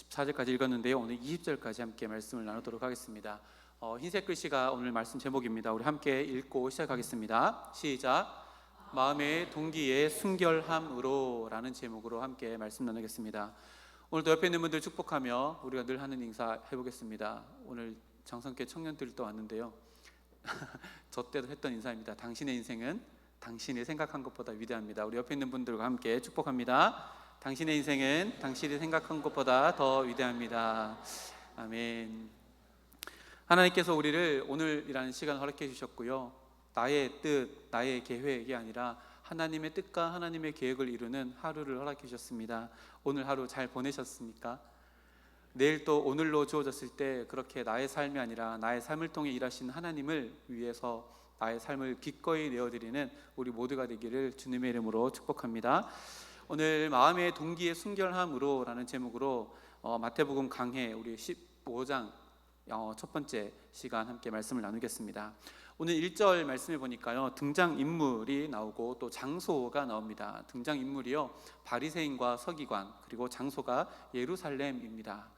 14절까지 읽었는데요. 오늘 20절까지 함께 말씀을 나누도록 하겠습니다. 흰색 글씨가 오늘 말씀 제목입니다. 우리 함께 읽고 시작하겠습니다. 시작. 마음의 동기의 순결함으로 라는 제목으로 함께 말씀 나누겠습니다. 오늘도 옆에 있는 분들 축복하며 우리가 늘 하는 인사 해보겠습니다. 오늘 장성교 청년들도 왔는데요. 저 때도 했던 인사입니다. 당신의 인생은 당신이 생각한 것보다 위대합니다. 우리 옆에 있는 분들과 함께 축복합니다. 당신의 인생은 당신이 생각한 것보다 더 위대합니다. 아멘. 하나님께서 우리를 오늘이라는 시간을 허락해 주셨고요, 나의 뜻, 나의 계획이 아니라 하나님의 뜻과 하나님의 계획을 이루는 하루를 허락해 주셨습니다. 오늘 하루 잘 보내셨습니까? 내일 또 오늘로 주어졌을 때 그렇게 나의 삶이 아니라 나의 삶을 통해 일하신 하나님을 위해서 나의 삶을 기꺼이 내어드리는 우리 모두가 되기를 주님의 이름으로 축복합니다. 오늘 마음의 동기의 순결함으로 라는 제목으로 마태복음 강해 우리 15장 첫 번째 시간 함께 말씀을 나누겠습니다. 오늘 1절 말씀해 보니까요, 등장인물이 나오고 또 장소가 나옵니다. 등장인물이요, 바리새인과 서기관, 그리고 장소가 예루살렘입니다.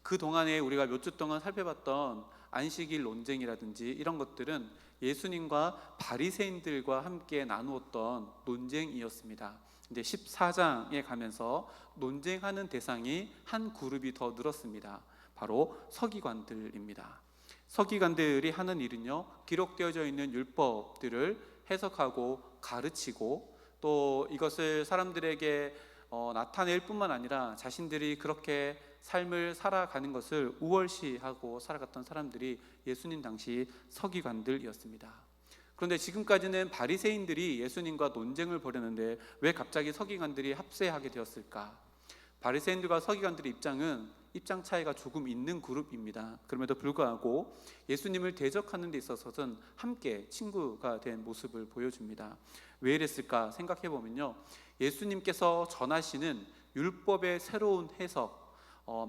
그동안에 우리가 몇 주 동안 살펴봤던 안식일 논쟁이라든지 이런 것들은 예수님과 바리새인들과 함께 나누었던 논쟁이었습니다. 이제 14장에 가면서 논쟁하는 대상이 한 그룹이 더 늘었습니다. 바로 서기관들입니다. 서기관들이 하는 일은요, 기록되어져 있는 율법들을 해석하고 가르치고 또 이것을 사람들에게 나타낼 뿐만 아니라 자신들이 그렇게 삶을 살아가는 것을 우월시하고 살아갔던 사람들이 예수님 당시 서기관들이었습니다. 그런데 지금까지는 바리새인들이 예수님과 논쟁을 벌였는데 왜 갑자기 서기관들이 합세하게 되었을까? 바리새인들과 서기관들의 입장 차이가 조금 있는 그룹입니다. 그럼에도 불구하고 예수님을 대적하는 데 있어서는 함께 친구가 된 모습을 보여줍니다. 왜 이랬을까 생각해 보면요, 예수님께서 전하시는 율법의 새로운 해석,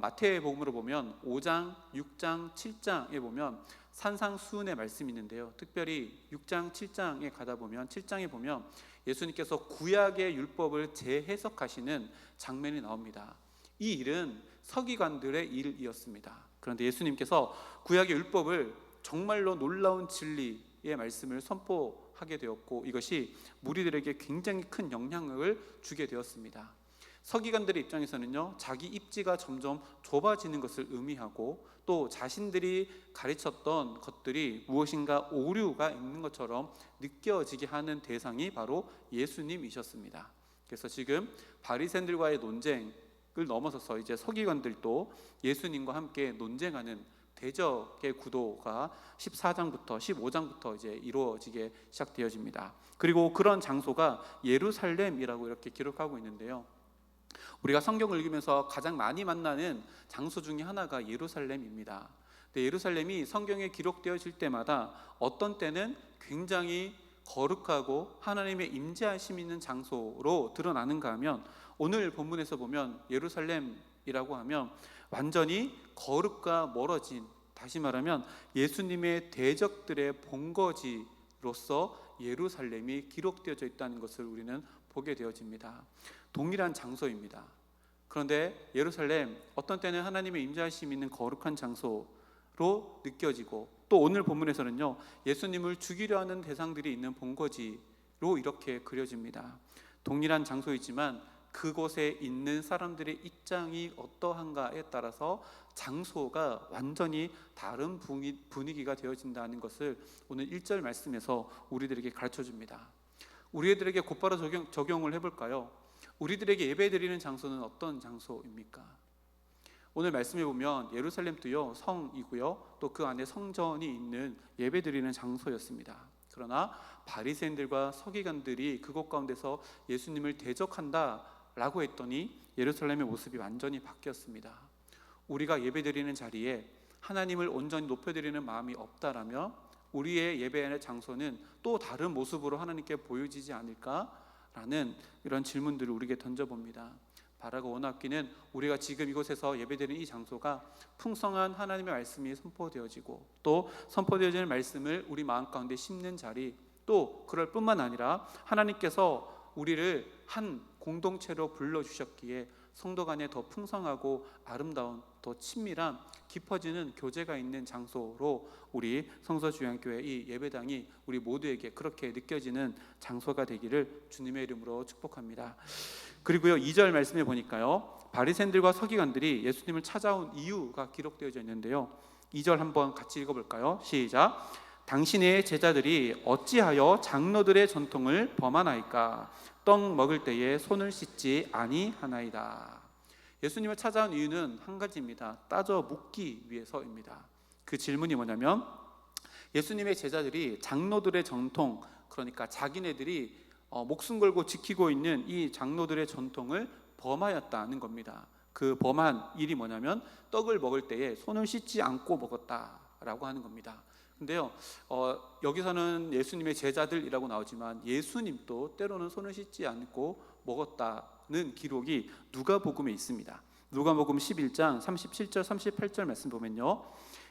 마태복음으로 보면 5장, 6장, 7장에 보면 산상수훈의 말씀이 있는데요, 특별히 6장, 7장에 가다 보면 7장에 보면 예수님께서 구약의 율법을 재해석하시는 장면이 나옵니다. 이 일은 서기관들의 일이었습니다. 그런데 예수님께서 구약의 율법을 정말로 놀라운 진리의 말씀을 선포하게 되었고, 이것이 무리들에게 굉장히 큰 영향을 주게 되었습니다. 서기관들의 입장에서는요, 자기 입지가 점점 좁아지는 것을 의미하고 또 자신들이 가르쳤던 것들이 무엇인가 오류가 있는 것처럼 느껴지게 하는 대상이 바로 예수님이셨습니다. 그래서 지금 바리새인들과의 논쟁을 넘어서서 이제 서기관들도 예수님과 함께 논쟁하는 대적의 구도가 14장부터 15장부터 이제 이루어지게 시작되어집니다. 그리고 그런 장소가 예루살렘이라고 이렇게 기록하고 있는데요, 우리가 성경을 읽으면서 가장 많이 만나는 장소 중에 하나가 예루살렘입니다. 근데 예루살렘이 성경에 기록되어질 때마다 어떤 때는 굉장히 거룩하고 하나님의 임재하심 있는 장소로 드러나는가 하면, 오늘 본문에서 보면 예루살렘이라고 하면 완전히 거룩과 멀어진, 다시 말하면 예수님의 대적들의 본거지로서 예루살렘이 기록되어져 있다는 것을 우리는 보게 되어집니다. 동일한 장소입니다. 그런데 예루살렘, 어떤 때는 하나님의 임재하심이 있는 거룩한 장소로 느껴지고, 또 오늘 본문에서는요, 예수님을 죽이려 하는 대상들이 있는 본거지로 이렇게 그려집니다. 동일한 장소이지만 그곳에 있는 사람들의 입장이 어떠한가에 따라서 장소가 완전히 다른 분위기가 되어진다는 것을 오늘 1절 말씀에서 우리들에게 가르쳐줍니다. 우리들에게 곧바로 적용을 해볼까요? 우리들에게 예배드리는 장소는 어떤 장소입니까? 오늘 말씀해 보면 예루살렘도요, 성이고요, 또 그 안에 성전이 있는 예배드리는 장소였습니다. 그러나 바리새인들과 서기관들이 그곳 가운데서 예수님을 대적한다라고 했더니 예루살렘의 모습이 완전히 바뀌었습니다. 우리가 예배드리는 자리에 하나님을 온전히 높여드리는 마음이 없다라면 우리의 예배의 장소는 또 다른 모습으로 하나님께 보여지지 않을까라는 이런 질문들을 우리에게 던져봅니다. 바라고 원하기는 우리가 지금 이곳에서 예배드리는 이 장소가 풍성한 하나님의 말씀이 선포되어지고 또 선포되어지는 말씀을 우리 마음 가운데 심는 자리, 또 그럴 뿐만 아니라 하나님께서 우리를 한 공동체로 불러주셨기에 성도 간에 더 풍성하고 아름다운, 더 친밀한 깊어지는 교제가 있는 장소로 우리 성서주양교회 이 예배당이 우리 모두에게 그렇게 느껴지는 장소가 되기를 주님의 이름으로 축복합니다. 그리고요, 2절 말씀에 보니까요, 바리새인들과 서기관들이 예수님을 찾아온 이유가 기록되어져 있는데요, 2절 한번 같이 읽어볼까요? 시작. 당신의 제자들이 어찌하여 장로들의 전통을 범하나이까? 떡 먹을 때에 손을 씻지 아니하나이다. 예수님을 찾아온 이유는 한 가지입니다. 따져 묻기 위해서입니다. 그 질문이 뭐냐면, 예수님의 제자들이 장로들의 전통, 그러니까 자기네들이 목숨 걸고 지키고 있는 이 장로들의 전통을 범하였다는 겁니다. 그 범한 일이 뭐냐면 떡을 먹을 때에 손을 씻지 않고 먹었다라고 하는 겁니다. 근데요, 여기서는 예수님의 제자들이라고 나오지만 예수님도 때로는 손을 씻지 않고 먹었다는 기록이 누가복음에 있습니다. 누가복음 11장 37절 38절 말씀 보면요,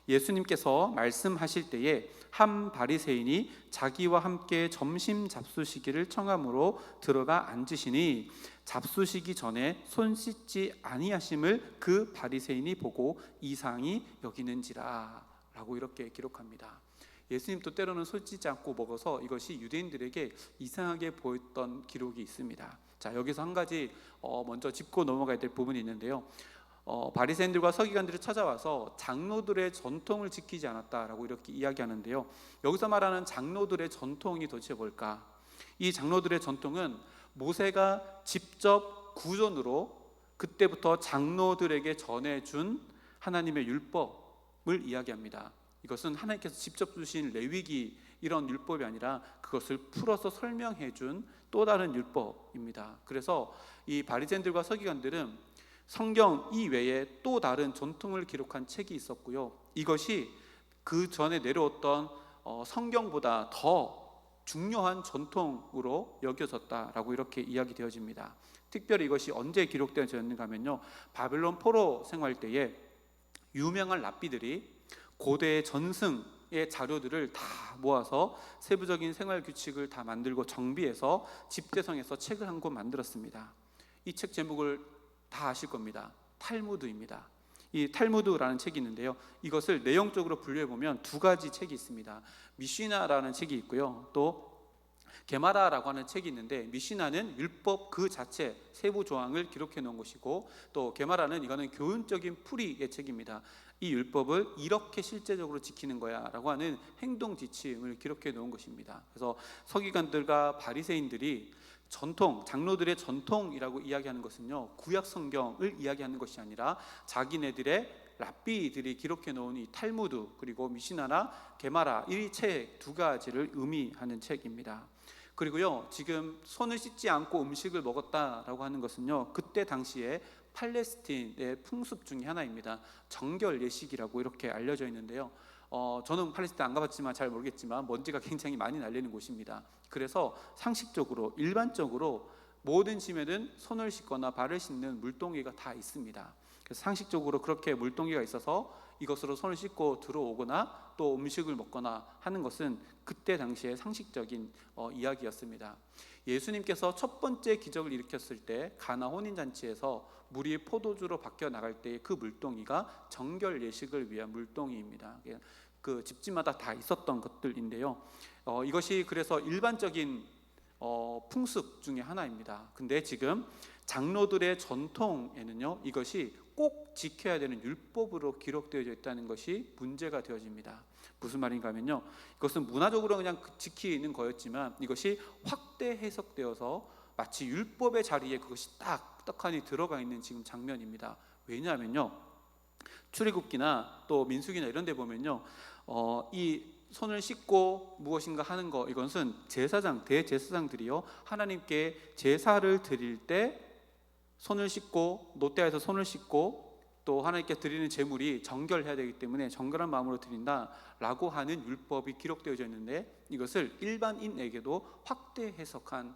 예수님께서 말씀하실 때에 한 바리새인이 자기와 함께 점심 잡수시기를 청함으로 들어가 앉으시니 잡수시기 전에 손 씻지 아니하심을 그 바리새인이 보고 이상히 여기는지라 라고 이렇게 기록합니다. 예수님도 때로는 손 씻지 않고 먹어서 이것이 유대인들에게 이상하게 보였던 기록이 있습니다. 자, 여기서 한 가지 먼저 짚고 넘어가야 될 부분이 있는데요, 바리새인들과 서기관들이 찾아와서 장로들의 전통을 지키지 않았다라고 이렇게 이야기하는데요, 여기서 말하는 장로들의 전통이 도대체 뭘까? 이 장로들의 전통은 모세가 직접 구전으로 그때부터 장로들에게 전해준 하나님의 율법을 이야기합니다. 이것은 하나님께서 직접 주신 레위기 이런 율법이 아니라 그것을 풀어서 설명해 준 또 다른 율법입니다. 그래서 이 바리새인들과 서기관들은 성경 이외에 또 다른 전통을 기록한 책이 있었고요, 이것이 그 전에 내려왔던 성경보다 더 중요한 전통으로 여겨졌다라고 이렇게 이야기되어집니다. 특별히 이것이 언제 기록되어졌는가 하면요, 바벨론 포로 생활 때에 유명한 랍비들이 고대 전승의 자료들을 다 모아서 세부적인 생활 규칙을 다 만들고 정비해서 집대성에서 책을 한 권 만들었습니다. 이 책 제목을 다 아실 겁니다. 탈무드입니다. 이 탈무드라는 책이 있는데요, 이것을 내용적으로 분류해 보면 두 가지 책이 있습니다. 미시나라는 책이 있고요, 또 게마라라고 하는 책이 있는데, 미시나는 율법 그 자체 세부 조항을 기록해 놓은 것이고, 또 게마라는 이거는 교훈적인 풀이의 책입니다. 이 율법을 이렇게 실제적으로 지키는 거야 라고 하는 행동 지침을 기록해 놓은 것입니다. 그래서 서기관들과 바리새인들이 전통, 장로들의 전통이라고 이야기하는 것은요, 구약 성경을 이야기하는 것이 아니라 자기네들의 랍비들이 기록해 놓은 이 탈무드, 그리고 미시나나 게마라 이 책 두 가지를 의미하는 책입니다. 그리고요, 지금 손을 씻지 않고 음식을 먹었다라고 하는 것은요, 그때 당시에 팔레스틴의 풍습 중에 하나입니다. 정결 예식이라고 이렇게 알려져 있는데요, 저는 팔레스틴 안 가봤지만 잘 모르겠지만 먼지가 굉장히 많이 날리는 곳입니다. 그래서 상식적으로 일반적으로 모든 집에는 손을 씻거나 발을 씻는 물동이가 다 있습니다. 그래서 상식적으로 그렇게 물동이가 있어서 이것으로 손을 씻고 들어오거나 또 음식을 먹거나 하는 것은 그때 당시의 상식적인 이야기였습니다. 예수님께서 첫 번째 기적을 일으켰을 때 가나 혼인잔치에서 물이 포도주로 바뀌어 나갈 때 그 물동이가 정결 예식을 위한 물동이입니다. 그 집집마다 다 있었던 것들인데요, 이것이 그래서 일반적인 풍습 중에 하나입니다. 근데 지금 장로들의 전통에는요, 이것이 꼭 지켜야 되는 율법으로 기록되어져 있다는 것이 문제가 되어집니다. 무슨 말인가 하면요, 이것은 문화적으로 그냥 지키는 거였지만 이것이 확대 해석되어서 마치 율법의 자리에 그것이 떡하니 들어가 있는 지금 장면입니다. 왜냐하면요, 출애굽기나 또 민수기나 이런 데 보면요, 이 손을 씻고 무엇인가 하는 거, 이것은 제사장, 대제사장들이요, 하나님께 제사를 드릴 때 손을 씻고, 노대에서 손을 씻고, 또 하나님께 드리는 제물이 정결해야 되기 때문에 정결한 마음으로 드린다라고 하는 율법이 기록되어져 있는데, 이것을 일반인에게도 확대 해석한,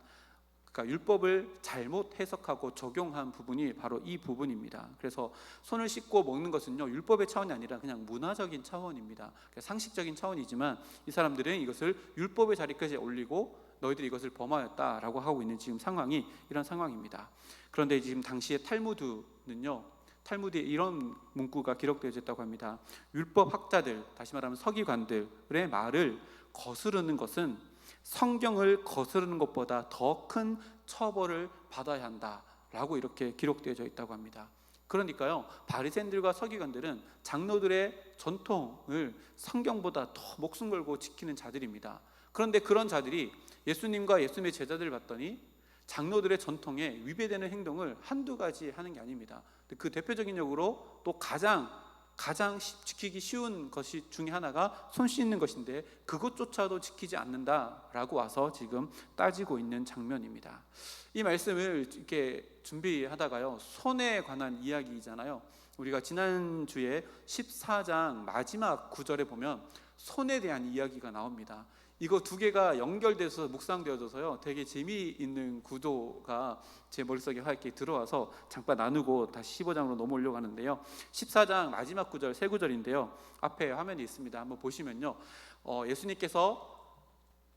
그러니까 율법을 잘못 해석하고 적용한 부분이 바로 이 부분입니다. 그래서 손을 씻고 먹는 것은요, 율법의 차원이 아니라 그냥 문화적인 차원입니다. 상식적인 차원이지만 이 사람들은 이것을 율법의 자리까지 올리고 너희들이 이것을 범하였다라고 하고 있는 지금 상황이 이런 상황입니다. 그런데 지금 당시의 탈무드에 이런 문구가 기록되어 있다고 합니다. 율법 학자들, 다시 말하면 서기관들의 말을 거스르는 것은 성경을 거스르는 것보다 더 큰 처벌을 받아야 한다라고 이렇게 기록되어져 있다고 합니다. 그러니까요, 바리새인들과 서기관들은 장로들의 전통을 성경보다 더 목숨 걸고 지키는 자들입니다. 그런데 그런 자들이 예수님과 예수님의 제자들을 봤더니 장로들의 전통에 위배되는 행동을 한두 가지 하는 게 아닙니다. 그 대표적인 역으로 또 가장 지키기 쉬운 것이 중에 하나가 손 씻는 것인데 그것조차도 지키지 않는다라고 와서 지금 따지고 있는 장면입니다. 이 말씀을 이렇게 준비하다가요, 손에 관한 이야기잖아요. 우리가 지난주에 14장 마지막 구절에 보면 손에 대한 이야기가 나옵니다. 이거 두 개가 연결돼서 묵상되어져서요, 되게 재미있는 구도가 제 머릿속에 이렇게 들어와서 잠깐 나누고 다시 15장으로 넘어오려고 하는데요. 14장 마지막 구절, 세 구절인데요, 앞에 화면이 있습니다. 한번 보시면요, 예수님께서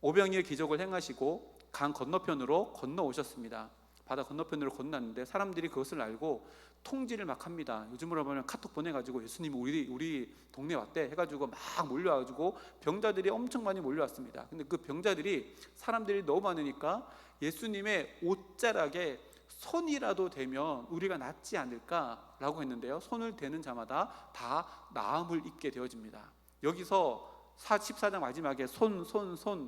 오병이의 기적을 행하시고 강 건너편으로 건너오셨습니다. 바다 건너편으로 건너는데 사람들이 그것을 알고 통지를 막 합니다. 요즘으로 보면 카톡 보내가지고 예수님 우리 동네 왔대 해가지고 막 몰려와가지고 병자들이 엄청 많이 몰려왔습니다. 근데 그 병자들이 사람들이 너무 많으니까 예수님의 옷자락에 손이라도 대면 우리가 낫지 않을까라고 했는데요, 손을 대는 자마다 다 나음을 입게 되어집니다. 여기서 14장 마지막에 손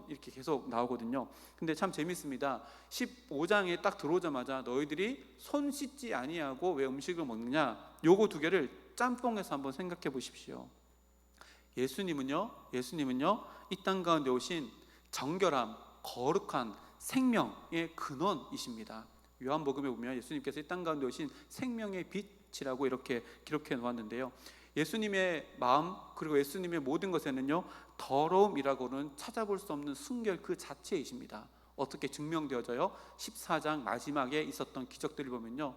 이렇게 계속 나오거든요. 근데 참 재밌습니다. 15장에 딱 들어오자마자 너희들이 손 씻지 아니하고 왜 음식을 먹느냐, 요거 두 개를 짬뽕해서 한번 생각해 보십시오. 예수님은요 이 땅 가운데 오신 정결함, 거룩한 생명의 근원이십니다. 요한복음에 보면 예수님께서 이 땅 가운데 오신 생명의 빛이라고 이렇게 기록해 놓았는데요, 예수님의 마음 그리고 예수님의 모든 것에는요, 더러움이라고는 찾아볼 수 없는 순결 그 자체이십니다. 어떻게 증명되어져요? 14장 마지막에 있었던 기적들을 보면요,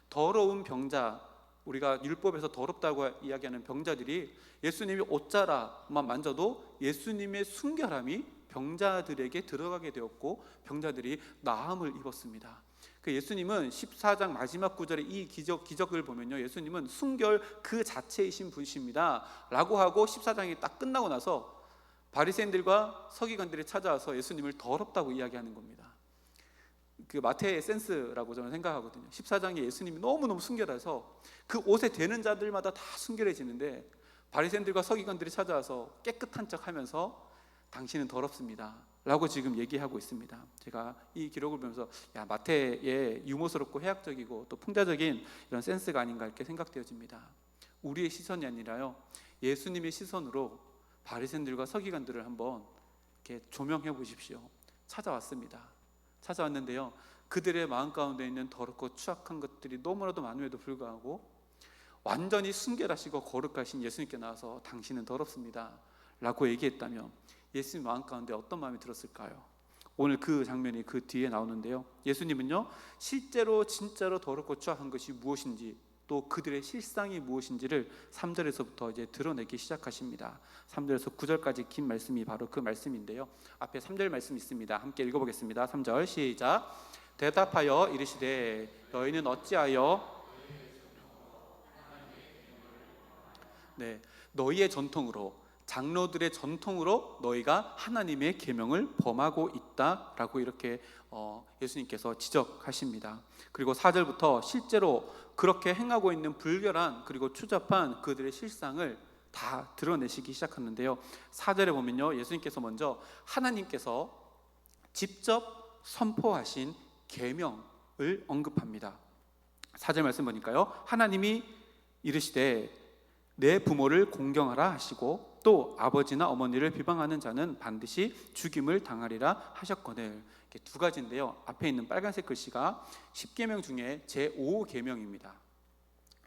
더러운 병자, 우리가 율법에서 더럽다고 이야기하는 병자들이 예수님이 옷자락만 만져도 예수님의 순결함이 병자들에게 들어가게 되었고 병자들이 나음을 입었습니다. 그 예수님은 14장 마지막 구절에 이 기적을 보면요, 예수님은 순결 그 자체이신 분이십니다 라고 하고 14장이 딱 끝나고 나서 바리새인들과 서기관들이 찾아와서 예수님을 더럽다고 이야기하는 겁니다. 그 마태의 센스라고 저는 생각하거든요. 14장에 예수님이 너무너무 순결해서 그 옷에 대는 자들마다 다 순결해지는데 바리새인들과 서기관들이 찾아와서 깨끗한 척 하면서 당신은 더럽습니다 라고 지금 얘기하고 있습니다. 제가 이 기록을 보면서 마태의 유머스럽고 해학적이고 또 풍자적인 이런 센스가 아닌가 이렇게 생각되어집니다. 우리의 시선이 아니라요, 예수님의 시선으로 바리새인들과 서기관들을 한번 이렇게 조명해 보십시오. 찾아왔는데요, 그들의 마음 가운데 있는 더럽고 추악한 것들이 너무나도 많음에도 불구하고 완전히 순결하시고 거룩하신 예수님께 나와서 당신은 더럽습니다 라고 얘기했다면 예수님 마음 가운데 어떤 마음이 들었을까요? 오늘 그 장면이 그 뒤에 나오는데요, 예수님은요, 실제로 진짜로 더럽고 추악한 것이 무엇인지 또 그들의 실상이 무엇인지를 3절에서부터 이제 드러내기 시작하십니다. 3절에서 9절까지 긴 말씀이 바로 그 말씀인데요, 앞에 3절 말씀 있습니다. 함께 읽어보겠습니다. 3절 시작. 대답하여 이르시되 너희는 어찌하여 너희의 전통으로, 장로들의 전통으로 너희가 하나님의 계명을 범하고 있다라고 이렇게 예수님께서 지적하십니다. 그리고 4절부터 실제로 그렇게 행하고 있는 불결한 그리고 추잡한 그들의 실상을 다 드러내시기 시작하는데요, 4절에 보면요, 예수님께서 먼저 하나님께서 직접 선포하신 계명을 언급합니다. 4절 말씀 보니까요, 하나님이 이르시되 내 부모를 공경하라 하시고 또 아버지나 어머니를 비방하는 자는 반드시 죽임을 당하리라 하셨거늘. 이렇게 두 가지인데요, 앞에 있는 빨간색 글씨가 10계명 중에 제5계명입니다.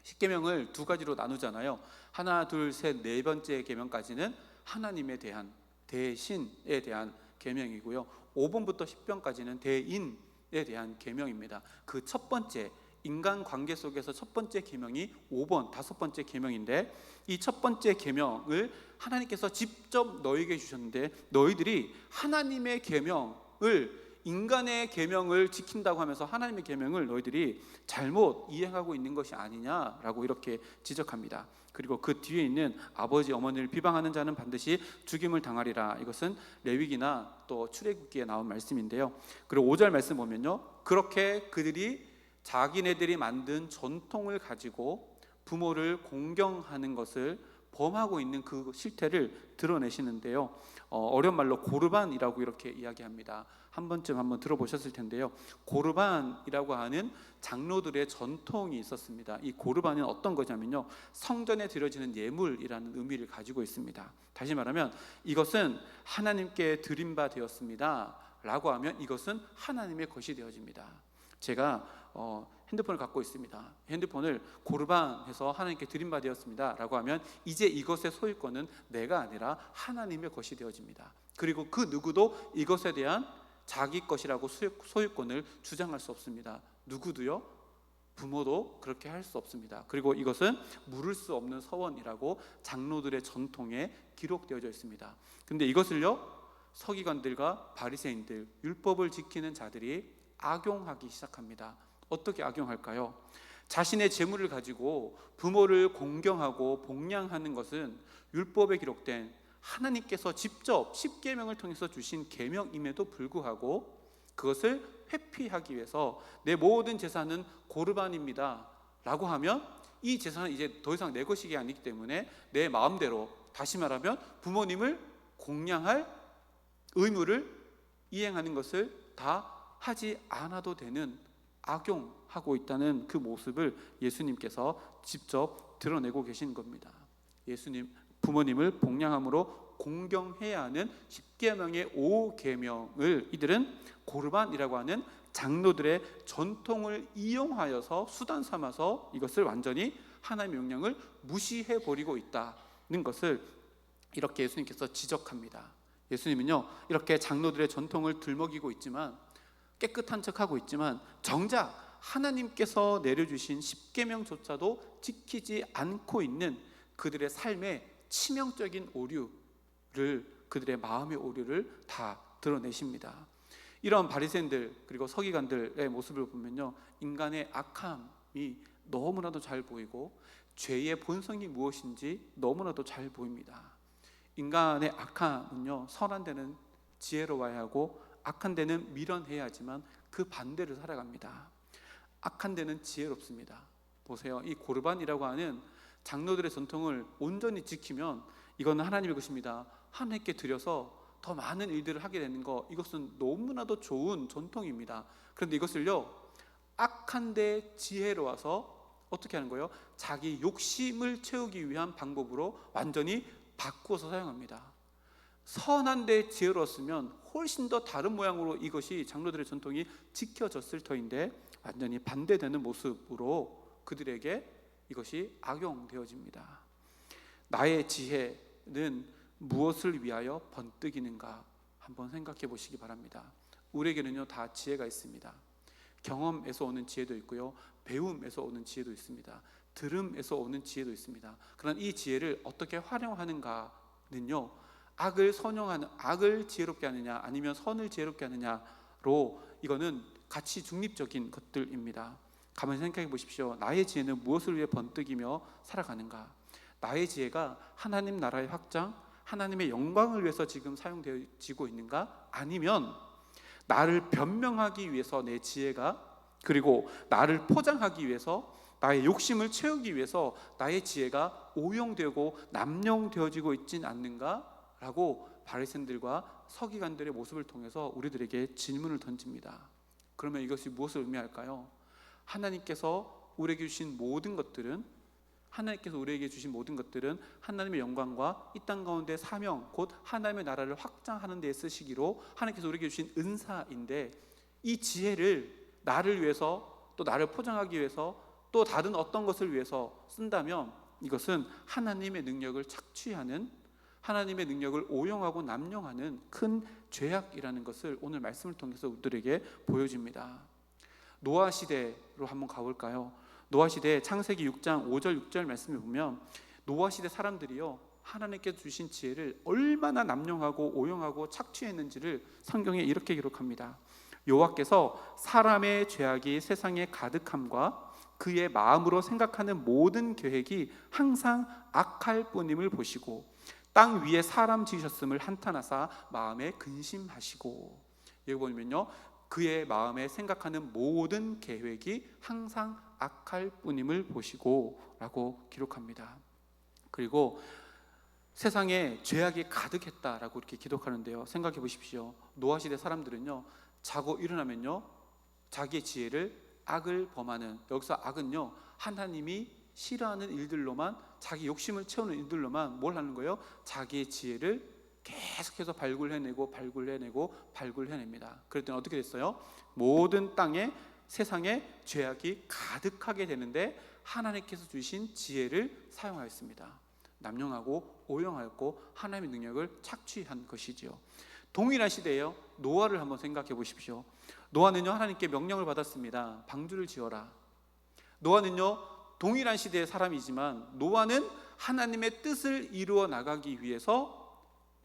10계명을 두 가지로 나누잖아요. 하나, 둘, 셋, 네 번째 계명까지는 하나님에 대한, 대신에 대한 계명이고요, 5번부터 10번까지는 대인에 대한 계명입니다. 그 첫 번째 인간 관계 속에서 첫 번째 계명이 5번, 다섯 번째 계명인데, 이 첫 번째 계명을 하나님께서 직접 너희에게 주셨는데 너희들이 하나님의 계명을 인간의 계명을 지킨다고 하면서 하나님의 계명을 너희들이 잘못 이행하고 있는 것이 아니냐라고 이렇게 지적합니다. 그리고 그 뒤에 있는 아버지 어머니를 비방하는 자는 반드시 죽임을 당하리라. 이것은 레위기나 또 출애굽기에 나온 말씀인데요. 그리고 5절 말씀 보면요, 그렇게 그들이 자기네들이 만든 전통을 가지고 부모를 공경하는 것을 범하고 있는 그 실태를 드러내시는데요. 어려운 말로 고르반이라고 이렇게 이야기합니다. 한 번쯤 한번 들어보셨을 텐데요. 고르반이라고 하는 장로들의 전통이 있었습니다. 이 고르반은 어떤 거냐면요, 성전에 드려지는 예물이라는 의미를 가지고 있습니다. 다시 말하면 이것은 하나님께 드린 바 되었습니다 라고 하면 이것은 하나님의 것이 되어집니다. 제가 핸드폰을 갖고 있습니다. 핸드폰을 고르반해서 하나님께 드린 바 되었습니다 라고 하면 이제 이것의 소유권은 내가 아니라 하나님의 것이 되어집니다. 그리고 그 누구도 이것에 대한 자기 것이라고 소유권을 주장할 수 없습니다. 누구도요, 부모도 그렇게 할 수 없습니다. 그리고 이것은 물을 수 없는 서원이라고 장로들의 전통에 기록되어져 있습니다. 근데 이것을요, 서기관들과 바리새인들, 율법을 지키는 자들이 악용하기 시작합니다. 어떻게 악용할까요? 자신의 재물을 가지고 부모를 공경하고 복양하는 것은 율법에 기록된 하나님께서 직접 십계명을 통해서 주신 계명임에도 불구하고 그것을 회피하기 위해서 내 모든 재산은 고르반입니다 라고 하면 이 재산은 이제 더 이상 내 것이 아니기 때문에 내 마음대로, 다시 말하면 부모님을 공양할 의무를 이행하는 것을 다 하지 않아도 되는, 악용하고 있다는 그 모습을 예수님께서 직접 드러내고 계신 겁니다. 예수님, 부모님을 복양함으로 공경해야 하는 십계명의 5계명을 이들은 고르반이라고 하는 장로들의 전통을 이용하여서 수단 삼아서 이것을 완전히 하나님의 명령을 무시해 버리고 있다는 것을 이렇게 예수님께서 지적합니다. 예수님은요, 이렇게 장로들의 전통을 들먹이고 있지만, 깨끗한 척하고 있지만 정작 하나님께서 내려주신 십계명조차도 지키지 않고 있는 그들의 삶의 치명적인 오류를, 그들의 마음의 오류를 다 드러내십니다. 이런 바리새인들 그리고 서기관들의 모습을 보면요, 인간의 악함이 너무나도 잘 보이고 죄의 본성이 무엇인지 너무나도 잘 보입니다. 인간의 악함은요, 선한 데는 지혜로워야 하고 악한 데는 미련해야 하지만 그 반대를 살아갑니다. 악한 데는 지혜롭습니다. 보세요, 이 고르반이라고 하는 장로들의 전통을 온전히 지키면 이건 하나님의 것입니다. 하나님께 드려서 더 많은 일들을 하게 되는 거, 이것은 너무나도 좋은 전통입니다. 그런데 이것을요, 악한 데 지혜로워서 어떻게 하는 거예요? 자기 욕심을 채우기 위한 방법으로 완전히 바꾸어서 사용합니다. 선한 데 지혜로웠으면 훨씬 더 다른 모양으로 이것이 장로들의 전통이 지켜졌을 터인데 완전히 반대되는 모습으로 그들에게 이것이 악용되어집니다. 나의 지혜는 무엇을 위하여 번뜩이는가 한번 생각해 보시기 바랍니다. 우리에게는요, 다 지혜가 있습니다. 경험에서 오는 지혜도 있고요, 배움에서 오는 지혜도 있습니다. 들음에서 오는 지혜도 있습니다. 그런 이 지혜를 어떻게 활용하는가는요, 악을 선용하는, 악을 지혜롭게 하느냐 아니면 선을 지혜롭게 하느냐로 이거는 가치 중립적인 것들입니다. 가만히 생각해 보십시오. 나의 지혜는 무엇을 위해 번뜩이며 살아가는가? 나의 지혜가 하나님 나라의 확장, 하나님의 영광을 위해서 지금 사용되어지고 있는가? 아니면 나를 변명하기 위해서 내 지혜가, 그리고 나를 포장하기 위해서, 나의 욕심을 채우기 위해서 나의 지혜가 오용되고 남용되어지고 있진 않는가? 라고 바리새인들과 서기관들의 모습을 통해서 우리들에게 질문을 던집니다. 그러면 이것이 무엇을 의미할까요? 하나님께서 우리에게 주신 모든 것들은, 하나님의 영광과 이 땅 가운데 사명, 곧 하나님의 나라를 확장하는 데 쓰시기로 하나님께서 우리에게 주신 은사인데, 이 지혜를 나를 위해서, 또 나를 포장하기 위해서, 또 다른 어떤 것을 위해서 쓴다면 이것은 하나님의 능력을 착취하는, 하나님의 능력을 오용하고 남용하는 큰 죄악이라는 것을 오늘 말씀을 통해서 우리들에게 보여줍니다. 노아 시대로 한번 가볼까요? 노아 시대 창세기 6장 5절 6절 말씀을 보면 노아 시대 사람들이요, 하나님께서 주신 지혜를 얼마나 남용하고 오용하고 착취했는지를 성경에 이렇게 기록합니다. 여호와께서 사람의 죄악이 세상에 가득함과 그의 마음으로 생각하는 모든 계획이 항상 악할 뿐임을 보시고 땅 위에 사람 지으셨음을 한탄하사 마음에 근심하시고. 여기 보면요, 그의 마음에 생각하는 모든 계획이 항상 악할 뿐임을 보시고 라고 기록합니다. 그리고 세상에 죄악이 가득했다라고 이렇게 기록하는데요, 생각해 보십시오. 노아 시대 사람들은요, 자고 일어나면요 자기의 지혜를 악을 범하는, 여기서 악은요 하나님이 싫어하는 일들로만, 자기 욕심을 채우는 일들로만 뭘 하는 거예요? 자기의 지혜를 계속해서 발굴해냅니다. 그랬더니 어떻게 됐어요? 모든 땅에, 세상에 죄악이 가득하게 되는데 하나님께서 주신 지혜를 사용하였습니다. 남용하고 오용하였고 하나님의 능력을 착취한 것이지요. 동일한 시대에요, 노아를 한번 생각해 보십시오. 노아는요 하나님께 명령을 받았습니다. 방주를 지어라. 노아는요 동일한 시대의 사람이지만 노아는 하나님의 뜻을 이루어 나가기 위해서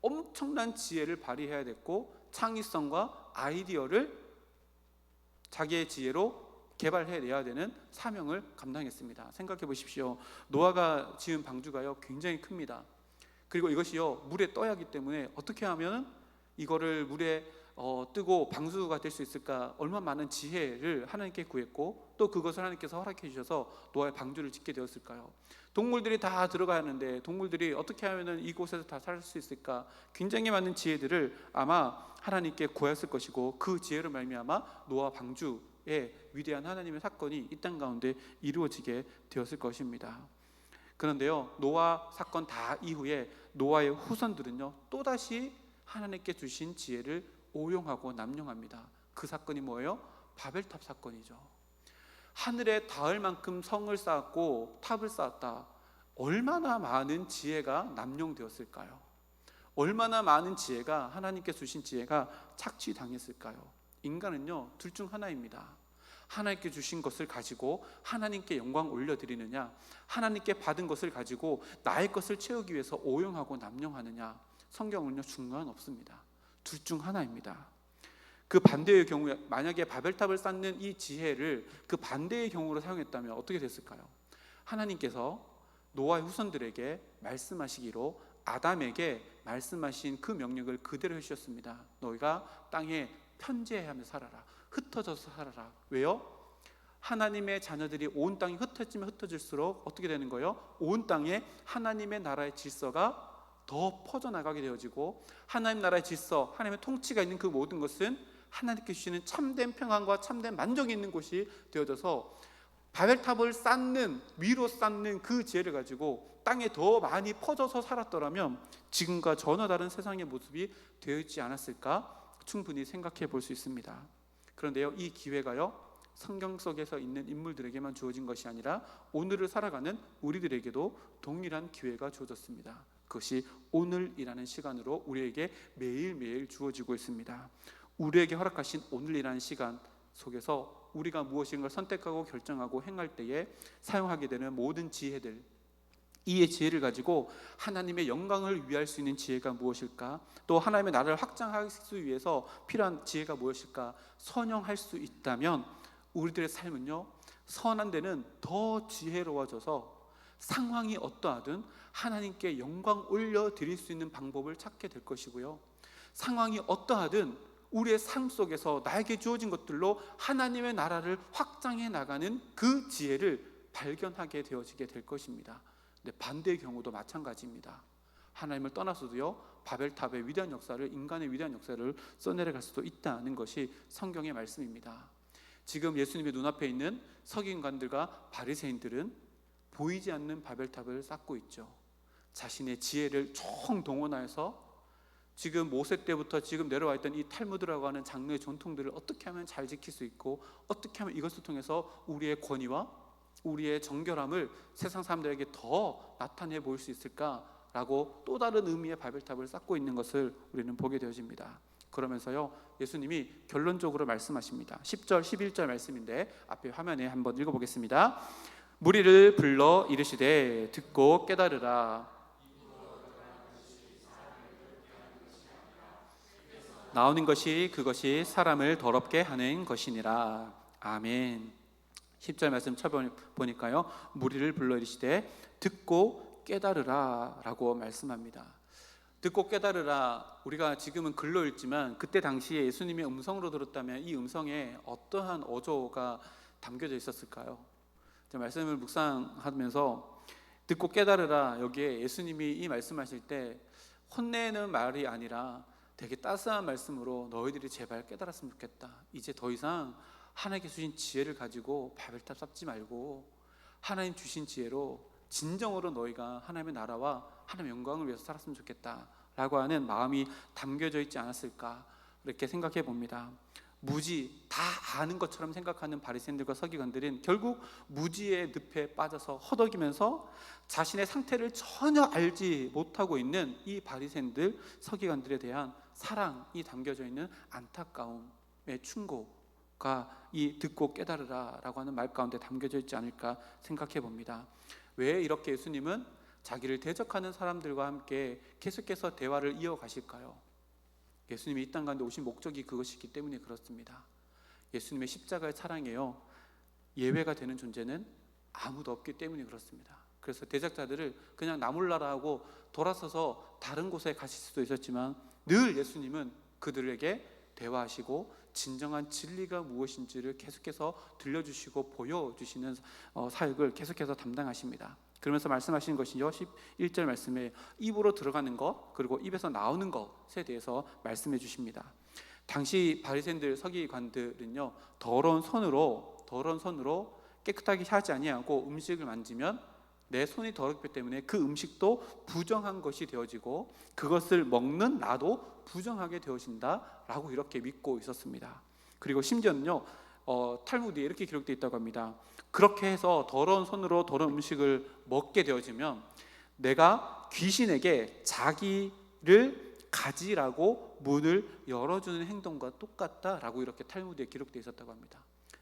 엄청난 지혜를 발휘해야 됐고 창의성과 아이디어를 자기의 지혜로 개발해내야 되는 사명을 감당했습니다. 생각해 보십시오. 노아가 지은 방주가요 굉장히 큽니다. 그리고 이것이요 물에 떠야 하기 때문에 어떻게 하면 이거를 물에 뜨고 방수가 될 수 있을까, 얼마나 많은 지혜를 하나님께 구했고 또 그것을 하나님께서 허락해 주셔서 노아의 방주를 짓게 되었을까요? 동물들이 다 들어가야 하는데 동물들이 어떻게 하면 이곳에서 다 살 수 있을까, 굉장히 많은 지혜들을 아마 하나님께 구했을 것이고 그 지혜로 말미암아 노아 방주의 위대한 하나님의 사건이 이 땅 가운데 이루어지게 되었을 것입니다. 그런데요 노아 사건 다 이후에 노아의 후손들은요 또다시 하나님께 주신 지혜를 오용하고 남용합니다. 그 사건이 뭐예요? 바벨탑 사건이죠. 하늘에 닿을 만큼 성을 쌓았고 탑을 쌓았다. 얼마나 많은 지혜가 남용되었을까요? 얼마나 많은 지혜가, 하나님께 주신 지혜가 착취당했을까요? 인간은요 둘 중 하나입니다. 하나님께 주신 것을 가지고 하나님께 영광 올려드리느냐, 하나님께 받은 것을 가지고 나의 것을 채우기 위해서 오용하고 남용하느냐. 성경은요 중간 없습니다. 둘 중 하나입니다. 그 반대의 경우에 만약에 바벨탑을 쌓는 이 지혜를 그 반대의 경우로 사용했다면 어떻게 됐을까요? 하나님께서 노아의 후손들에게 말씀하시기로 아담에게 말씀하신 그 명령을 그대로 해주셨습니다. 너희가 땅에 편재하며 살아라, 흩어져서 살아라. 왜요? 하나님의 자녀들이 온 땅이 흩어지면 흩어질수록 어떻게 되는 거예요? 온 땅에 하나님의 나라의 질서가 더 퍼져나가게 되어지고 하나님 나라의 질서, 하나님의 통치가 있는 그 모든 것은 하나님께 주시는 참된 평안과 참된 만족이 있는 곳이 되어져서 바벨탑을 쌓는, 위로 쌓는 그 지혜를 가지고 땅에 더 많이 퍼져서 살았더라면 지금과 전혀 다른 세상의 모습이 되어 있지 않았을까 충분히 생각해 볼 수 있습니다. 그런데요 이 기회가요 성경 속에서 있는 인물들에게만 주어진 것이 아니라 오늘을 살아가는 우리들에게도 동일한 기회가 주어졌습니다. 그것이 오늘이라는 시간으로 우리에게 매일매일 주어지고 있습니다. 우리에게 허락하신 오늘이라는 시간 속에서 우리가 무엇인가를 선택하고 결정하고 행할 때에 사용하게 되는 모든 지혜들, 이 지혜를 가지고 하나님의 영광을 위할 수 있는 지혜가 무엇일까? 또 하나님의 나라를 확장하기 위해서 필요한 지혜가 무엇일까? 선영할 수 있다면 우리들의 삶은요 선한 데는 더 지혜로워져서 상황이 어떠하든 하나님께 영광 올려드릴 수 있는 방법을 찾게 될 것이고요, 상황이 어떠하든 우리의 삶 속에서 나에게 주어진 것들로 하나님의 나라를 확장해 나가는 그 지혜를 발견하게 되어지게 될 것입니다. 근데 반대의 경우도 마찬가지입니다. 하나님을 떠나서도요 바벨탑의 위대한 역사를, 인간의 위대한 역사를 써내려갈 수도 있다는 것이 성경의 말씀입니다. 지금 예수님의 눈앞에 있는 서기관들과 바리새인들은 보이지 않는 바벨탑을 쌓고 있죠. 자신의 지혜를 총동원하여서 지금 모세 때부터 지금 내려와 있던 이 탈무드라고 하는 장르의 전통들을 어떻게 하면 잘 지킬 수 있고 어떻게 하면 이것을 통해서 우리의 권위와 우리의 정결함을 세상 사람들에게 더 나타내 보일 수 있을까라고 또 다른 의미의 바벨탑을 쌓고 있는 것을 우리는 보게 되어집니다. 그러면서요 예수님이 결론적으로 말씀하십니다. 10절 11절 말씀인데 앞에 화면에 한번 읽어보겠습니다. 무리를 불러 이르시되 듣고 깨달으라. 나오는 것이 그것이 사람을 더럽게 하는 것이니라. 아멘. 10절 말씀 쳐보니까요, 무리를 불러 이르시되 듣고 깨달으라 라고 말씀합니다. 듣고 깨달으라, 우리가 지금은 글로 읽지만 그때 당시에 예수님의 음성으로 들었다면 이 음성에 어떠한 어조가 담겨져 있었을까요? 말씀을 묵상하면서 듣고 깨달으라, 여기에 예수님이 이 말씀하실 때 혼내는 말이 아니라 되게 따스한 말씀으로 너희들이 제발 깨달았으면 좋겠다. 이제 더 이상 하나님께 주신 지혜를 가지고 바벨탑 쌓지 말고 하나님 주신 지혜로 진정으로 너희가 하나님의 나라와 하나님의 영광을 위해서 살았으면 좋겠다 라고 하는 마음이 담겨져 있지 않았을까, 이렇게 생각해 봅니다. 무지, 다 아는 것처럼 생각하는 바리새인들과 서기관들은 결국 무지의 늪에 빠져서 허덕이면서 자신의 상태를 전혀 알지 못하고 있는 이 바리새인들, 서기관들에 대한 사랑이 담겨져 있는 안타까움의 충고가 이 듣고 깨달으라 라고 하는 말 가운데 담겨져 있지 않을까 생각해 봅니다. 왜 이렇게 예수님은 자기를 대적하는 사람들과 함께 계속해서 대화를 이어가실까요? 예수님이 이 땅 가운데 오신 목적이 그것이기 때문에 그렇습니다. 예수님의 십자가의 사랑에요, 예외가 되는 존재는 아무도 없기 때문에 그렇습니다. 그래서 대적자들을 그냥 나몰라라 하고 돌아서서 다른 곳에 가실 수도 있었지만 늘 예수님은 그들에게 대화하시고 진정한 진리가 무엇인지를 계속해서 들려주시고 보여주시는 사역을 계속해서 담당하십니다. 그러면서 말씀하시는 것이요, 11절 말씀에 입으로 들어가는 것 그리고 입에서 나오는 것에 대해서 말씀해 주십니다. 당시 바리새인들, 서기관들은요, 더러운 손으로 깨끗하게 하지 아니하고 음식을 만지면 내 손이 더럽기 때문에 그 음식도 부정한 것이 되어지고 그것을 먹는 나도 부정하게 되어진다라고 이렇게 믿고 있었습니다. 그리고 심지어는요, 탈무드에 이렇게 기록되어 있다고 합니다. 그렇게 해서 더러운 손으로 더러운 음식을 먹게 되어지면 내가 귀신에게 자기를 가지라고 문을 열어주는 행동과 똑같다라고 이렇게 탈무드에 기록되어 있었다고 합니다.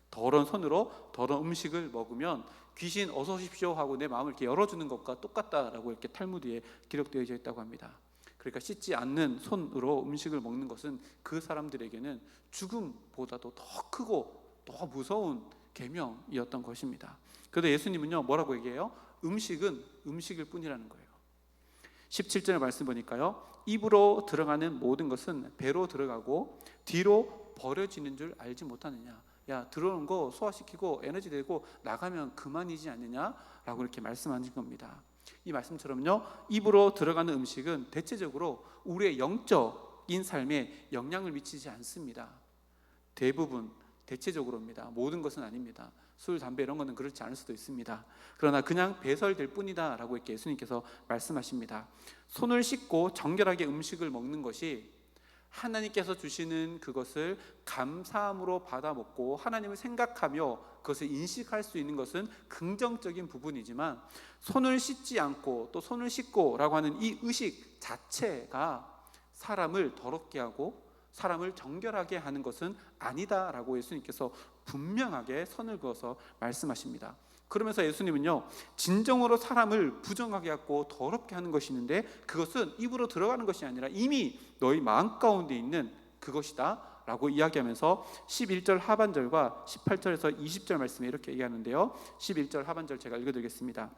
더러운 손으로 더러운 음식을 먹으면 귀신 어서 오십시오 하고 내 마음을 이렇게 열어주는 것과 똑같다라고 이렇게 탈무드에 기록되어 있다고 합니다. 그러니까 씻지 않는 손으로 음식을 먹는 것은 그 사람들에게는 죽음보다도 더 크고 더 무서운 계명이었던 것입니다. 그래도 예수님은요, 뭐라고 얘기해요? 음식은 음식일 뿐이라는 거예요. 17절의 말씀 보니까요, 입으로 들어가는 모든 것은 배로 들어가고 뒤로 버려지는 줄 알지 못하느냐. 야, 들어오는 거 소화시키고 에너지 되고 나가면 그만이지 않느냐라고 이렇게 말씀하신 겁니다. 이 말씀처럼요, 입으로 들어가는 음식은 대체적으로 우리의 영적인 삶에 영향을 미치지 않습니다. 대체적으로입니다. 모든 것은 아닙니다. 술, 담배 이런 거는 그렇지 않을 수도 있습니다. 그러나 그냥 배설될 뿐이다 라고 이렇게 예수님께서 말씀하십니다. 손을 씻고 정결하게 음식을 먹는 것이 하나님께서 주시는 그것을 감사함으로 받아 먹고 하나님을 생각하며 그것을 인식할 수 있는 것은 긍정적인 부분이지만, 손을 씻지 않고 또 손을 씻고 라고 하는 이 의식 자체가 사람을 더럽게 하고 사람을 정결하게 하는 것은 아니다라고 예수님께서 분명하게 선을 그어서 말씀하십니다. 그러면서 예수님은요, 진정으로 사람을 부정하게 하고 더럽게 하는 것이 있는데 그것은 입으로 들어가는 것이 아니라 이미 너희 마음 가운데 있는 그것이다 라고 이야기하면서 11절 하반절과 18절에서 20절 말씀에 이렇게 얘기하는데요, 11절 하반절 제가 읽어드리겠습니다.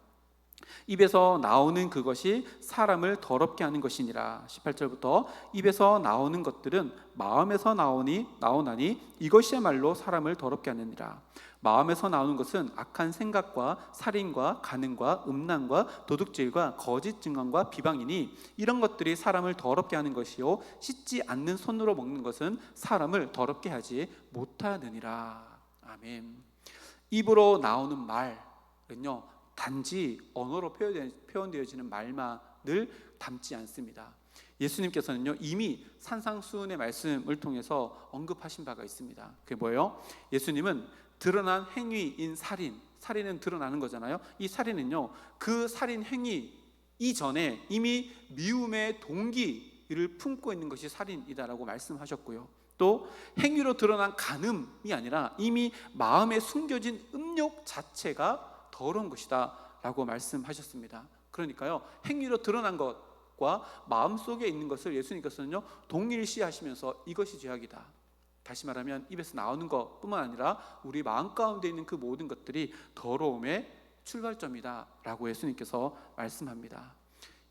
입에서 나오는 그것이 사람을 더럽게 하는 것이니라. 18절부터 입에서 나오는 것들은 마음에서 나오나니 이것이야말로 사람을 더럽게 하느니라. 마음에서 나오는 것은 악한 생각과 살인과 간음과 음란과 도둑질과 거짓 증언과 비방이니 이런 것들이 사람을 더럽게 하는 것이요, 씻지 않는 손으로 먹는 것은 사람을 더럽게 하지 못하느니라. 아멘. 입으로 나오는 말은요, 단지 언어로 표현되어지는 말만을 담지 않습니다. 예수님께서는요, 이미 산상수훈의 말씀을 통해서 언급하신 바가 있습니다. 그게 뭐예요? 예수님은 드러난 행위인 살인은 드러나는 거잖아요. 이 살인은요, 그 살인 행위 이전에 이미 미움의 동기를 품고 있는 것이 살인이다라고 말씀하셨고요, 또 행위로 드러난 간음이 아니라 이미 마음에 숨겨진 음욕 자체가 더러운 것이다 라고 말씀하셨습니다. 그러니까요, 행위로 드러난 것, 것과 마음속에 있는 것을 예수님께서는요 동일시하시면서 이것이 죄악이다. 다시 말하면 입에서 나오는 것뿐만 아니라 우리 마음 가운데 있는 그 모든 것들이 더러움의 출발점이다 라고 예수님께서 말씀합니다.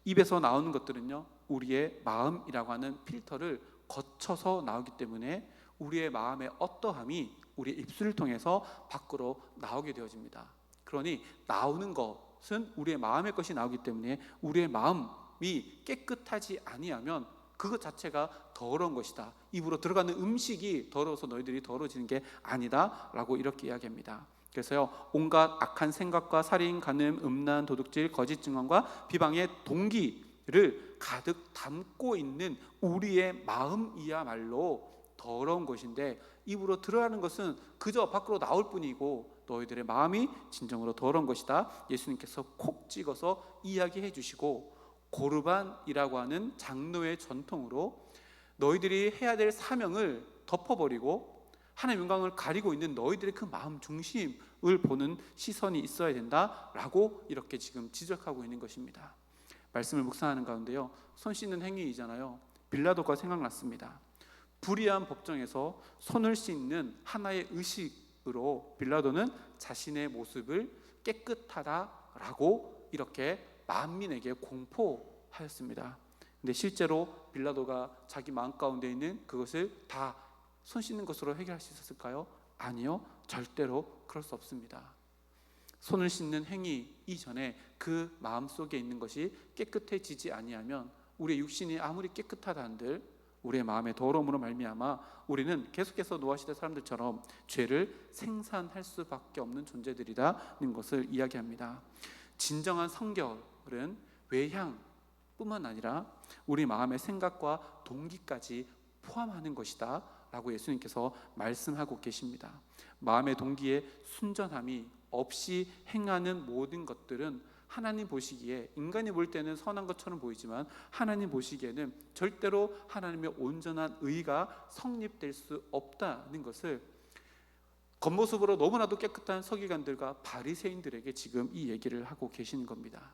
입에서 나오는 것들은요 우리의 마음이라고 하는 필터를 거쳐서 나오기 때문에 우리의 마음의 어떠함이 우리의 입술을 통해서 밖으로 나오게 되어집니다. 그러니 나오는 것은 우리의 마음의 것이 나오기 때문에 우리의 마음이 깨끗하지 아니하면 그것 자체가 더러운 것이다. 입으로 들어가는 음식이 더러워서 너희들이 더러워지는 게 아니다 라고 이렇게 이야기합니다. 그래서요 온갖 악한 생각과 살인, 간음, 음란, 도둑질, 거짓 증언과 비방의 동기를 가득 담고 있는 우리의 마음이야말로 더러운 것인데 입으로 들어가는 것은 그저 밖으로 나올 뿐이고 너희들의 마음이 진정으로 더러운 것이다. 예수님께서 콕 찍어서 이야기해 주시고 고르반이라고 하는 장로의 전통으로 너희들이 해야 될 사명을 덮어버리고 하나님의 영광을 가리고 있는 너희들의 그 마음 중심을 보는 시선이 있어야 된다라고 이렇게 지금 지적하고 있는 것입니다. 말씀을 묵상하는 가운데요 손 씻는 행위이잖아요. 빌라도가 생각났습니다. 불의한 법정에서 손을 씻는 하나의 의식으로 빌라도는 자신의 모습을 깨끗하다라고 이렇게 만민에게 공포하였습니다. 근데 실제로 빌라도가 자기 마음 가운데 있는 그것을 다 손 씻는 것으로 해결할 수 있었을까요? 아니요, 절대로 그럴 수 없습니다. 손을 씻는 행위 이전에 그 마음속에 있는 것이 깨끗해지지 아니하면 우리의 육신이 아무리 깨끗하다 한들 우리의 마음의 더러움으로 말미암아 우리는 계속해서 노아시대 사람들처럼 죄를 생산할 수밖에 없는 존재들이라는 것을 이야기합니다. 진정한 성결은 외향뿐만 아니라 우리 마음의 생각과 동기까지 포함하는 것이다 라고 예수님께서 말씀하고 계십니다. 마음의 동기에 순전함이 없이 행하는 모든 것들은 하나님 보시기에 인간이 볼 때는 선한 것처럼 보이지만 하나님 보시기에는 절대로 하나님의 온전한 의가 성립될 수 없다는 것을 겉모습으로 너무나도 깨끗한 서기관들과 바리새인들에게 지금 이 얘기를 하고 계시는 겁니다.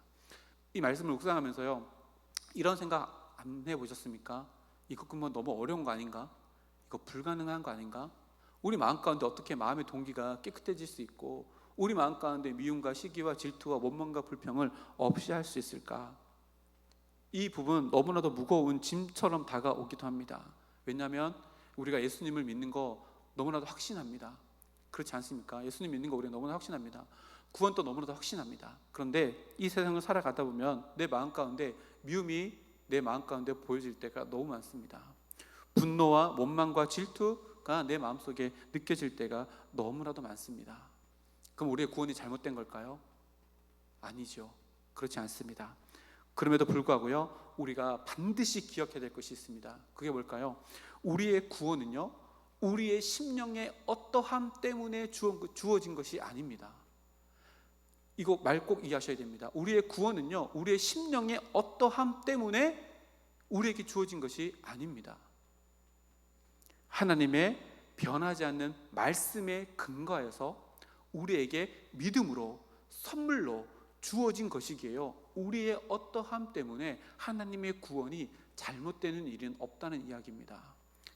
이 말씀을 묵상하면서요 이런 생각 안 해보셨습니까? 이거 그만 너무 어려운 거 아닌가? 이거 불가능한 거 아닌가? 우리 마음 가운데 어떻게 마음의 동기가 깨끗해질 수 있고 우리 마음 가운데 미움과 시기와 질투와 원망과 불평을 없이 할 수 있을까? 이 부분 너무나도 무거운 짐처럼 다가오기도 합니다. 왜냐하면 우리가 예수님을 믿는 거 너무나도 확신합니다. 그렇지 않습니까? 예수님 믿는 거 우리가 너무나 확신합니다. 구원도 너무나도 확신합니다. 그런데 이 세상을 살아가다 보면 내 마음 가운데 미움이 내 마음 가운데 보여질 때가 너무 많습니다. 분노와 원망과 질투가 내 마음속에 느껴질 때가 너무나도 많습니다. 그럼 우리의 구원이 잘못된 걸까요? 아니죠. 그렇지 않습니다. 그럼에도 불구하고요 우리가 반드시 기억해야 될 것이 있습니다. 그게 뭘까요? 우리의 구원은요 우리의 심령의 어떠함 때문에 주어진 것이 아닙니다. 이거 말 꼭 이해하셔야 됩니다. 우리의 구원은요 우리의 심령의 어떠함 때문에 우리에게 주어진 것이 아닙니다. 하나님의 변하지 않는 말씀에 근거하여서 우리에게 믿음으로 선물로 주어진 것이기에요 우리의 어떠함 때문에 하나님의 구원이 잘못되는 일은 없다는 이야기입니다.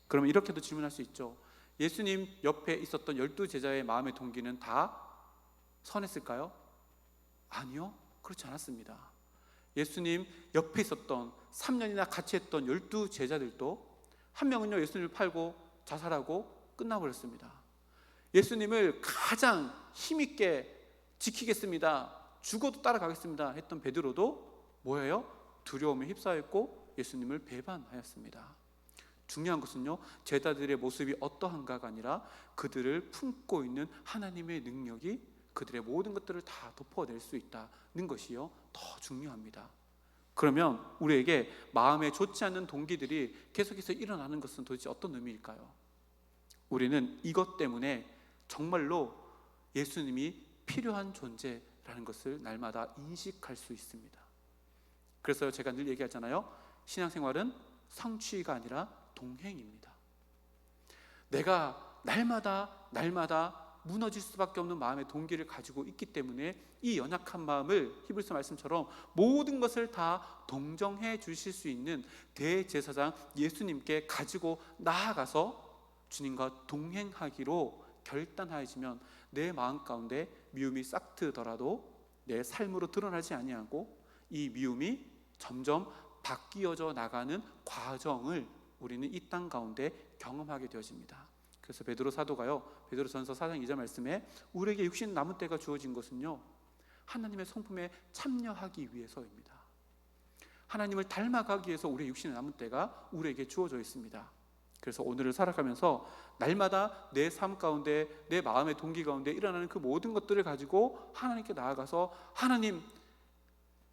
그러면 이렇게도 질문할 수 있죠. 예수님 옆에 있었던 12제자의 마음의 동기는 다 선했을까요? 아니요, 그렇지 않았습니다. 예수님 옆에 있었던 3년이나 같이 했던 12제자들도 한 명은요 예수님을 팔고 자살하고 끝나버렸습니다. 예수님을 가장 힘있게 지키겠습니다, 죽어도 따라가겠습니다 했던 베드로도 뭐예요? 두려움에 휩싸였고 예수님을 배반하였습니다. 중요한 것은요 제자들의 모습이 어떠한가가 아니라 그들을 품고 있는 하나님의 능력이 그들의 모든 것들을 다 덮어낼 수 있다는 것이요 더 중요합니다. 그러면 우리에게 마음에 좋지 않는 동기들이 계속해서 일어나는 것은 도대체 어떤 의미일까요? 우리는 이것 때문에 정말로 예수님이 필요한 존재라는 것을 날마다 인식할 수 있습니다. 그래서 제가 늘 얘기하잖아요. 신앙생활은 성취가 아니라 동행입니다. 내가 날마다 무너질 수밖에 없는 마음의 동기를 가지고 있기 때문에 이 연약한 마음을 히브리서 말씀처럼 모든 것을 다 동정해 주실 수 있는 대제사장 예수님께 가지고 나아가서 주님과 동행하기로 결단하여지면 내 마음 가운데 미움이 싹트더라도 내 삶으로 드러나지 아니하고 이 미움이 점점 바뀌어져 나가는 과정을 우리는 이 땅 가운데 경험하게 되어집니다. 그래서 베드로 사도가요, 베드로전서 4장 2절 말씀에 우리에게 육신 남은 때가 주어진 것은요, 하나님의 성품에 참여하기 위해서입니다. 하나님을 닮아가기 위해서 우리의 육신의 남은 때가 우리에게 주어져 있습니다. 그래서 오늘을 살아가면서 날마다 내 삶 가운데, 내 마음의 동기 가운데 일어나는 그 모든 것들을 가지고 하나님께 나아가서, 하나님,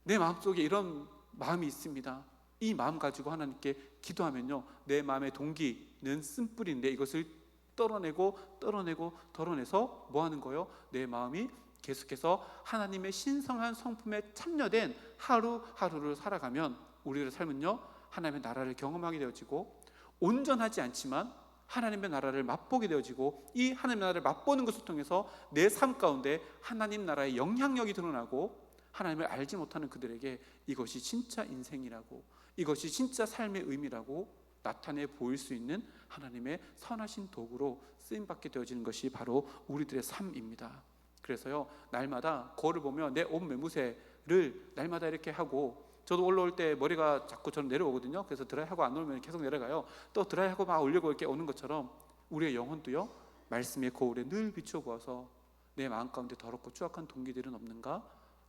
내 마음속에 이런 마음이 있습니다. 이 마음 가지고 하나님께 기도하면요, 내 마음의 동기는 쓴뿌리인데 이것을 덜어내서 뭐 하는 거예요? 내 마음이 계속해서 하나님의 신성한 성품에 참여된 하루하루를 살아가면 우리의 삶은요, 하나님의 나라를 경험하게 되어지고, 온전하지 않지만 하나님의 나라를 맛보게 되어지고, 이 하나님의 나라를 맛보는 것을 통해서 내 삶 가운데 하나님 나라의 영향력이 드러나고, 하나님을 알지 못하는 그들에게 이것이 진짜 인생이라고, 이것이 진짜 삶의 의미라고 나타내 보일 수 있는 하나님의 선하신 도구로 쓰임받게 되어지는 것이 바로 우리들의 삶입니다. 그래서요, 날마다 거울을 보며 내 옷 매무새를 날마다 이렇게 하고, 저도 올라올 때 머리가 자꾸 저는 내려오거든요. 그래서 드라이하고 안 올면 계속 내려가요. 또 드라이하고 막 올리고 이렇게 오는 것처럼 우리의 영혼도요, 말씀의 거울에 늘 비춰보아서 내 마음 가운데 더럽고 추악한 동기들은 없는가?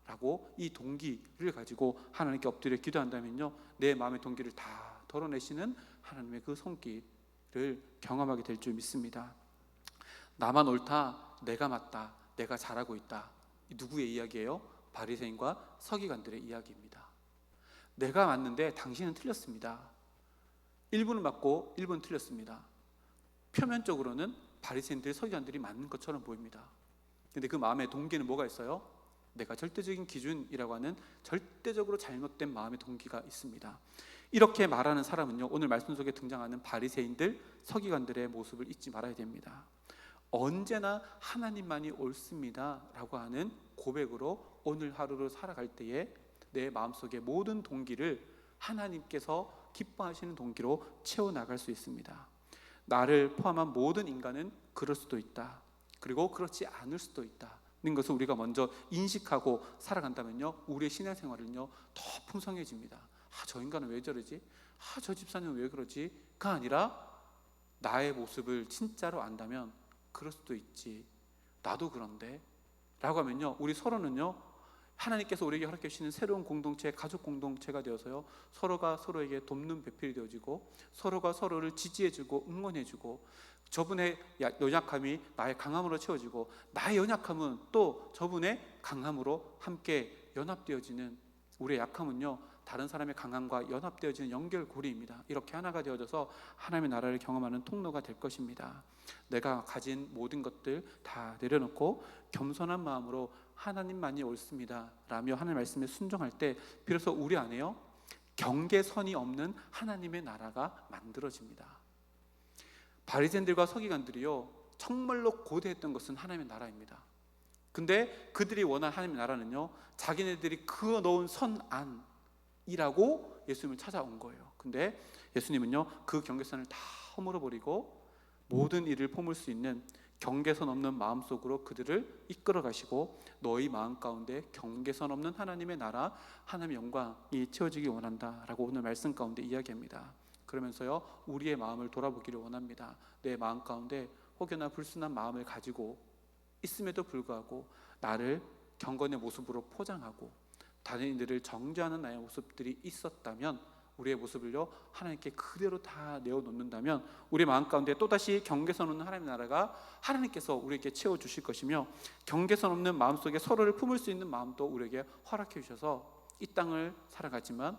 라고 이 동기를 가지고 하나님께 엎드려 기도한다면요, 내 마음의 동기를 다 덜어내시는 하나님의 그 손길을 경험하게 될 줄 믿습니다. 나만 옳다, 내가 맞다, 내가 잘하고 있다. 누구의 이야기예요? 바리새인과 서기관들의 이야기입니다. 내가 맞는데 당신은 틀렸습니다. 1분은 맞고 1분은 틀렸습니다. 표면적으로는 바리새인들, 서기관들이 맞는 것처럼 보입니다. 근데 그 마음의 동기는 뭐가 있어요? 내가 절대적인 기준이라고 하는 절대적으로 잘못된 마음의 동기가 있습니다. 이렇게 말하는 사람은요, 오늘 말씀 속에 등장하는 바리새인들, 서기관들의 모습을 잊지 말아야 됩니다. 언제나 하나님만이 옳습니다 라고 하는 고백으로 오늘 하루를 살아갈 때에 내 마음속의 모든 동기를 하나님께서 기뻐하시는 동기로 채워나갈 수 있습니다. 나를 포함한 모든 인간은 그럴 수도 있다, 그리고 그렇지 않을 수도 있다는 것을 우리가 먼저 인식하고 살아간다면요, 우리의 신앙생활은요 더 풍성해집니다. 저 인간은 왜 저러지? 저 집사님은 왜 그러지?가 아니라 나의 모습을 진짜로 안다면 그럴 수도 있지, 나도 그런데 라고 하면요, 우리 서로는요, 하나님께서 우리에게 허락해 주시는 새로운 공동체, 가족 공동체가 되어서요, 서로가 서로에게 돕는 배필이 되어지고, 서로가 서로를 지지해주고 응원해주고, 저분의 연약함이 나의 강함으로 채워지고, 나의 연약함은 또 저분의 강함으로 함께 연합되어지는, 우리의 약함은요 다른 사람의 강함과 연합되어지는 연결고리입니다. 이렇게 하나가 되어져서 하나님의 나라를 경험하는 통로가 될 것입니다. 내가 가진 모든 것들 다 내려놓고 겸손한 마음으로 하나님만이 옳습니다 라며 하나님의 말씀에 순종할 때 비로소 우리 안에요, 경계선이 없는 하나님의 나라가 만들어집니다. 바리새인들과 서기관들이요 정말로 고대했던 것은 하나님의 나라입니다. 근데 그들이 원한 하나님의 나라는요, 자기네들이 그어놓은 선 안이라고 예수님을 찾아온 거예요. 근데 예수님은요 그 경계선을 다 허물어버리고 모든 일을 포물 수 있는 경계선 없는 마음속으로 그들을 이끌어 가시고, 너희 마음 가운데 경계선 없는 하나님의 나라, 하나님의 영광이 채워지기 원한다 라고 오늘 말씀 가운데 이야기합니다. 그러면서요 우리의 마음을 돌아보기를 원합니다. 내 마음 가운데 혹여나 불순한 마음을 가지고 있음에도 불구하고 나를 경건의 모습으로 포장하고 다른 이들을 정죄하는 나의 모습들이 있었다면, 우리의 모습을요 하나님께 그대로 다 내어놓는다면 우리 마음 가운데 또다시 경계선 없는 하나님의 나라가 하나님께서 우리에게 채워주실 것이며, 경계선 없는 마음속에 서로를 품을 수 있는 마음도 우리에게 허락해 주셔서 이 땅을 살아가지만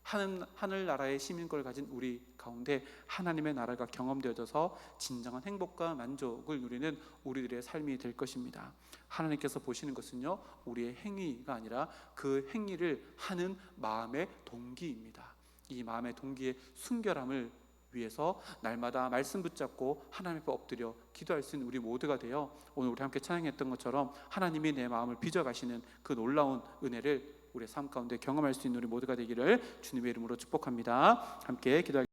하늘나라의 시민권을 가진 우리 가운데 하나님의 나라가 경험되어져서 진정한 행복과 만족을 누리는 우리들의 삶이 될 것입니다. 하나님께서 보시는 것은요 우리의 행위가 아니라 그 행위를 하는 마음의 동기입니다. 이 마음의 동기의 순결함을 위해서 날마다 말씀 붙잡고 하나님 앞에 엎드려 기도할 수 있는 우리 모두가 되어 오늘 우리 함께 찬양했던 것처럼 하나님이 내 마음을 빚어가시는 그 놀라운 은혜를 우리의 삶 가운데 경험할 수 있는 우리 모두가 되기를 주님의 이름으로 축복합니다. 함께 기도하겠습니다.